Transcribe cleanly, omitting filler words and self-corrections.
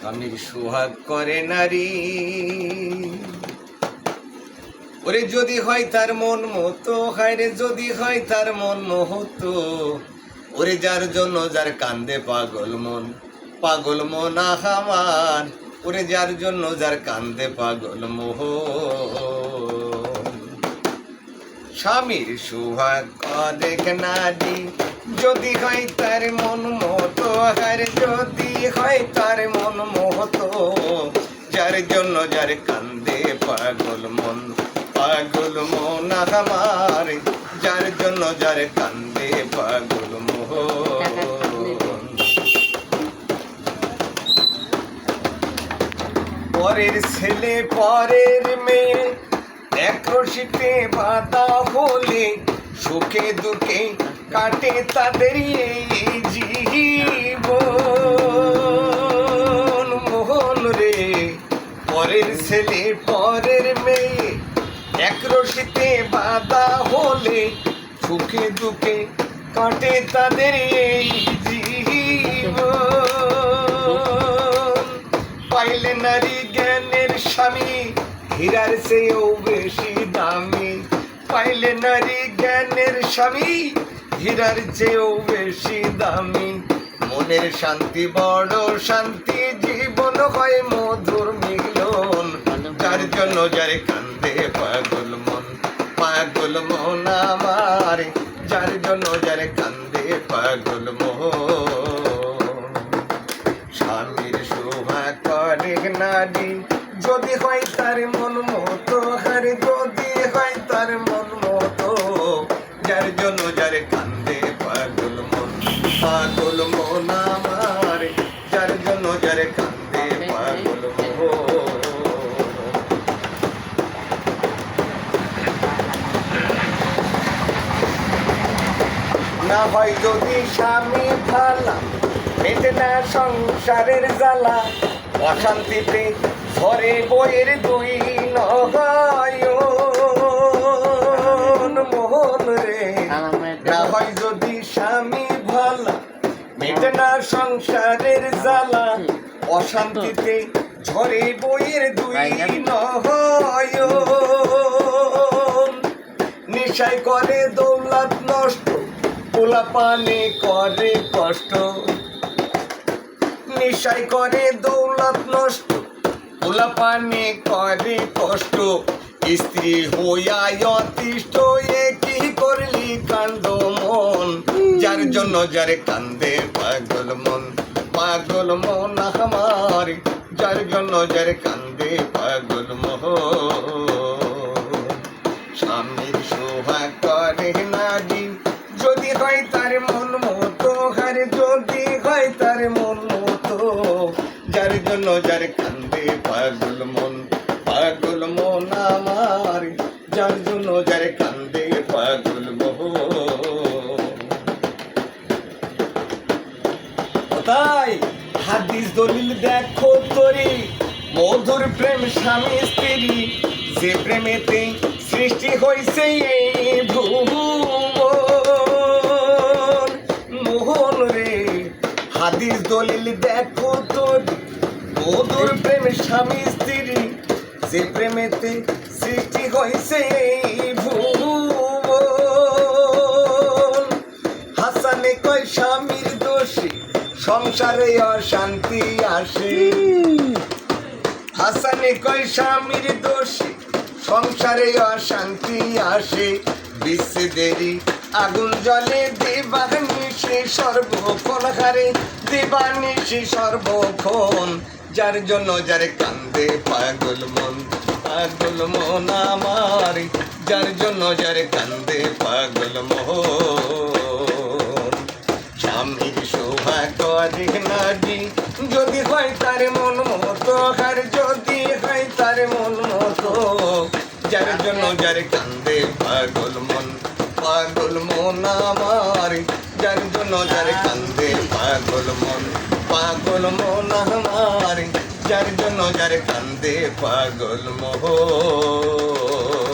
স্বামীর সোহাগ করে নারী, ওরে যদি হয় তার মন মতো, হায় রে যদি হয় তার মন মহতো, ওরে যার জন্য যার কান্দে পাগল মন, পাগল মন আমার, ওরে যার জন্য যার কান্দে পাগল মোহ। স্বামীর সোহাগ করে নারী, যদি হয় তার মন মতো, হায় যদি হয় তার মন মতো, যার জন্য যার কান্দে পাগল মন, পাগল মন আমার, যার জন্য যার কান্দে পাগল মোহ। পরের ছেলে পরের মেয়ে এক রশিতে বাঁধা হলে, সুখে দুঃখে কাটে তাদের এই জীবন। মোহন রে, পরের ছেলে পরের মেয়ে এক রশিতে বাঁধা হলে, সুখে দুঃখে কাটে তাদের এই জীবন। পাইলে নারী জ্ঞানের স্বামী, হীরার চেয়েও বেশি দামি। পাইলে নারী জ্ঞানের স্বামী, হীরার চেয়েও বেশি দামি। মনের শান্তি বড় শান্তি, জীবন হয় মধুর মিলন, যার জন্য যার কান্দে পাগল মন, পাগল মন আমার, যার জন্য যার কান্দে পাগল মোহন। স্বামীর সোহাগ করে নারী, যদি হয় তার মন মতো, হারে যদি হয় তার মন মতো, যার জন্য যার কান্দে পাগল মন, পাগল মন আমার, যার জন্য যার কান্দে পাগল মোহন। না হয় যদি স্বামী ভালা, মেটে না সংসারের জ্বালা, অশান্তিতে ঘরে বইয়ের দুই নয়ন। মোহন রে, না হয় যদি স্বামী ভালা, মেটে না সংসারের জ্বালা, অশান্তিতে ঝরে বইয়ের দুই নয়ন। নেশায় করে দৌলত নষ্ট, পোলা পানে করে কষ্ট। নেশায় করে দৌলত নষ্ট, পোলা পানে করে কষ্ট। স্ত্রী হইয়া অতিষ্ঠ, এ কি করলি কাণ্ড মন, যার জন্য যার কান্দে পাগল মন, পাগল মন আমার, যার জন্য যার কান্দে পাগল মোহন। স্বামীর সোহাগ করে নারী, যদি হয় তার মন মতো, হারে যদি হয় তার মন মতো, যার জন্য যার কান্দে পাগল মন, পাগল মন আমার, যার জন্য যার কান্দে পাগল মোহন। তাই হাদিস দলিল দেখো তোরি, মধুর প্রেম স্বামী স্ত্রী, যে প্রেমেতে সৃষ্টি হয়েছে এই ভুবন। মোহন রে, হাদিস দলিল দেখো তোরি, মধুর প্রেম স্বামী স্ত্রী, যে প্রেমেতে সৃষ্টি হয়েছে এই ভুবন। হাসানে কয় স্বামীর দোষী, সংসারে অশান্তি আসে। হাসানে কয় স্বামীর দোষী, সংসারে অশান্তি আসে। বিচ্ছেদেরই আগুন জলে দিবানিশি সর্বক্ষণ, হারে দিবানিশি সর্বক্ষণ, যার জন্য যার কান্দে পাগল মন, পাগল মন আমার, যার জন্য যার কান্দে পাগল মোহন। স্বামীর সোহাগ করে নারী, যদি হয় তার মন মতো, আর যদি হয় তার মন মতো, যার জন্য যার কান্দে পাগল মন, পাগল মন আমার, যার জন্য যার কান্দে পাগল মন, পাগল মন আমার, যার জন্য যার কান্দে পাগল মোহন।